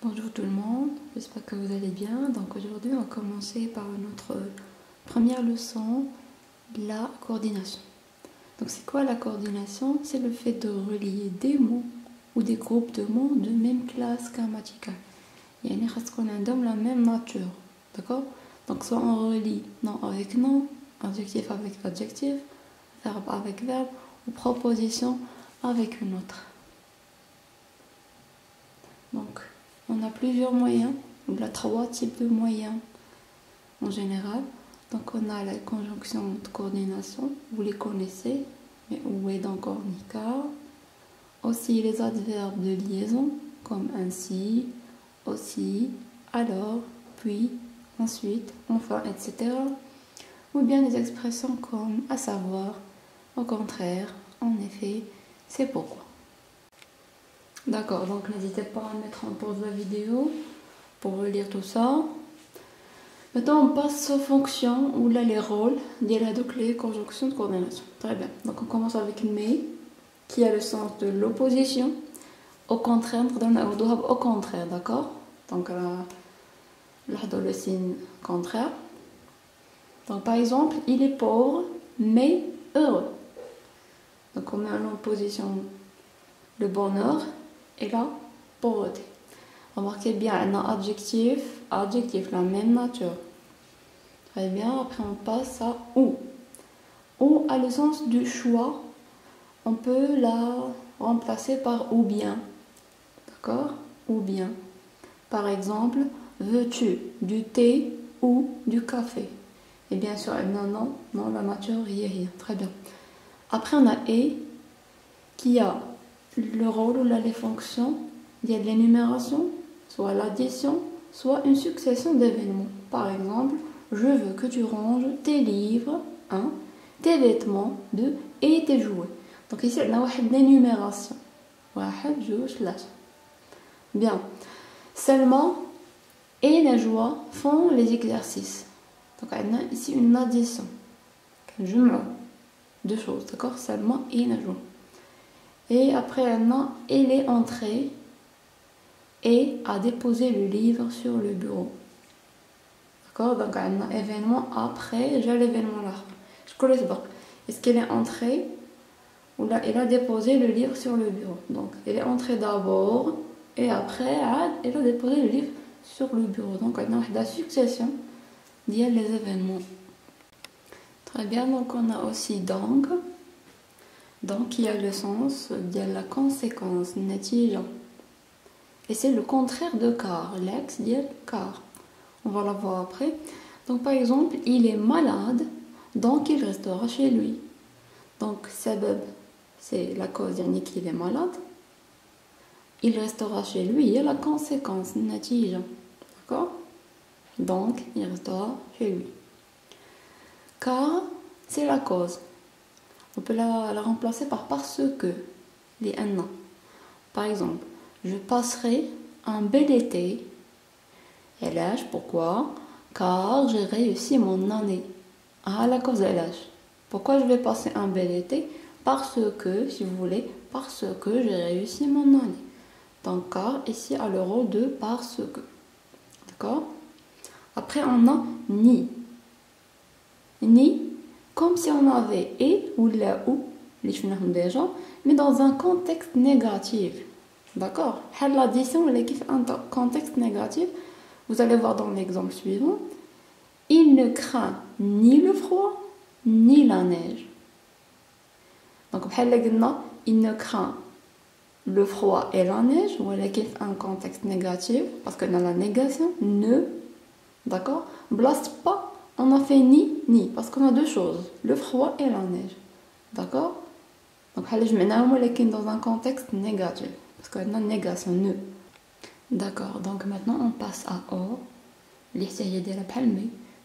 Bonjour tout le monde, j'espère que vous allez bien. Donc aujourd'hui on va commencer par notre première leçon, la coordination. Donc c'est quoi la coordination? C'est le fait de relier des mots ou des groupes de mots de même classe grammaticale. Yani خاص تكون عندهم la même nature, d'accord? Donc soit on relie nom avec nom, adjectif avec adjectif, verbe avec verbe ou proposition avec une autre. Donc on a plusieurs moyens, on a 3 types de moyens en général. Donc on a la conjonction de coordination, vous les connaissez, mais où est encore car. Aussi les adverbes de liaison, comme ainsi, aussi, alors, puis, ensuite, enfin, etc. Ou bien des expressions comme à savoir, au contraire, en effet, c'est pourquoi. D'accord, donc n'hésitez pas à mettre en pause la vidéo pour relire tout ça. Maintenant, on passe aux fonctions ou là les rôles de les conjonctions de coordination. Très bien. Donc on commence avec mais qui a le sens de l'opposition. Au contraire, au contraire, d'accord? Donc là, le signe contraire. Donc par exemple, il est pauvre mais heureux. Donc on met en opposition le bonheur et la pauvreté. Remarquez bien, un adjectif, la même nature. Très bien, après on passe à ou. Ou a le sens du choix, on peut la remplacer par ou bien. D'accord? Ou bien. Par exemple, veux-tu du thé ou du café? Et bien sûr, non, la nature, rien. Très bien. Après on a et qui a le rôle ou les fonctions. Il y a de l'énumération, soit l'addition, soit une succession d'événements. Par exemple, je veux que tu ranges tes livres, 1, tes vêtements, 2, et tes jouets. Donc ici, on a une énumération. 1, 2, 3. Bien. Seulement, et les joies font les exercices. Donc on a ici une addition. Je me deux choses, d'accord? Seulement et les joies. Et après, on a elle est entrée et a déposé le livre sur le bureau. D'accord? Donc, on a événement après, j'ai l'événement là. Je connais pas. Est-ce qu'elle est entrée ou là, elle a déposé le livre sur le bureau? Donc, elle est entrée d'abord et après, elle a déposé le livre sur le bureau. Donc, on a la succession des événements. Très bien, donc on a aussi donc. Donc, qui a le sens de la conséquence, natija. Et c'est le contraire de car, l'ex dit car. On va la voir après. Donc, par exemple, il est malade, donc il restera chez lui. Donc, sabab, c'est la cause, yani qu'il est malade. Il restera chez lui, il y a la conséquence, natija. D'accord? Donc, il restera chez lui. Car, c'est la cause. On peut la remplacer par parce que, les anna. Par exemple, je passerai un bel été. Et l'âge, pourquoi? Car j'ai réussi mon année. Ah, la cause de l'âge. Pourquoi je vais passer un bel été? Parce que, si vous voulez, parce que j'ai réussi mon année. Donc, car ici a le rôle de parce que. D'accord? Après, on a ni. Ni, comme si on avait et ou la ou, les choses déjà, mais dans un contexte négatif. D'accord? L'addition, elle est un contexte négatif. Vous allez voir dans l'exemple suivant. Il ne craint ni le froid, ni la neige. Donc, il ne craint le froid et la neige, ou un contexte négatif, parce qu'on a la négation, ne, d'accord? Blast pas, on a fait ni, parce qu'on a deux choses, le froid et la neige. D'accord? Donc, je mets dans un contexte négatif, parce qu'on a négation, ne. D'accord, donc maintenant on passe à or.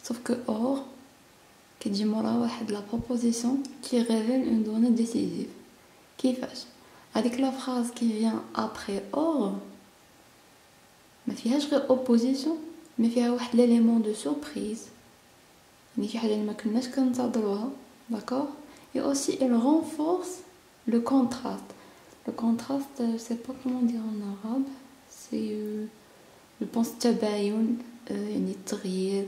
Sauf que or, qui dit la proposition qui révèle une donnée décisive. Qui fait? Avec la phrase qui vient après or, ما فيهاش غير opposition, mais فيها واحد l'élément de surprise. يعني شي حاجة اللي ما كناش كنتظروها, d'accord? Et aussi elle renforce le contraste. Le contraste, je sais pas comment dire en arabe, c'est Je pense tabayun, يعني التغيير.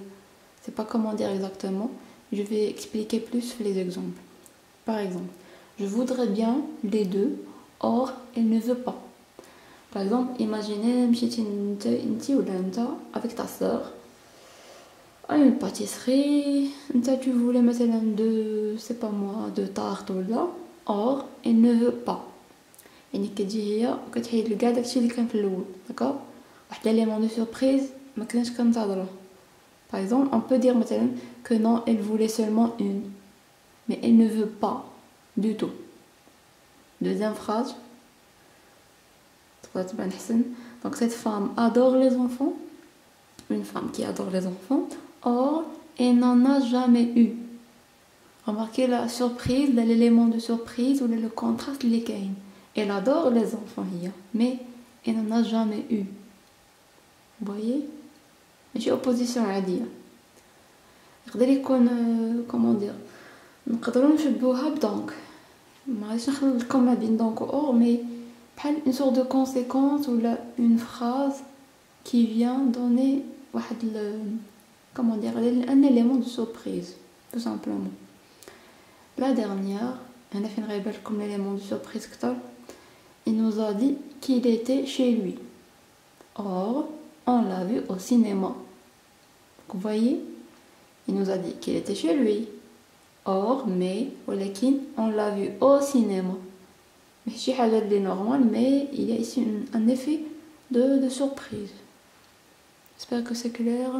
C'est pas comment dire exactement. Je vais expliquer plus les exemples. Par exemple, je voudrais bien les deux, or elle ne veut pas. Par exemple, imaginez مشيتي انت ولا انت avec ta sœur à une pâtisserie. Tu voulais مثلا c'est pas moi, de tarte ou là, or elle ne veut pas. يعني كتجي هي وكتحيد لكاع داكشي اللي كان في الاول. D'accord. واحد l'élément de surprise ما كناش كنتظروه. Par exemple, on peut dire مثلا que non, elle voulait seulement une, mais elle ne veut pas du tout. Deuxième phrase. Donc cette femme adore les enfants, une femme qui adore les enfants, or elle n'en a jamais eu. Remarquez la surprise, l'élément de surprise ou le contraste les gagne. Elle adore les enfants, mais elle n'en a jamais eu. Vous voyez? J'ai opposition à dire. يقدر يكون comment dire نقدروا نشبهوها بدونك ما غاديش نخلط لكم ما بين دونك و اور مي بحال une sorte de conséquence ou une phrase qui vient donner واحد comment dire un élément de surprise tout simplement. La dernière انا فين غيبان لكم l'élément de surprise كتر. Il nous a dit qu'il était chez lui, or on l'a vu au cinéma. Vous voyez, il nous a dit qu'il était chez lui, or mais ولكن on l'a vu au cinéma. ماشي حاجه اللي normal, mais il y a ici un effet de surprise. J'espère que c'est clair.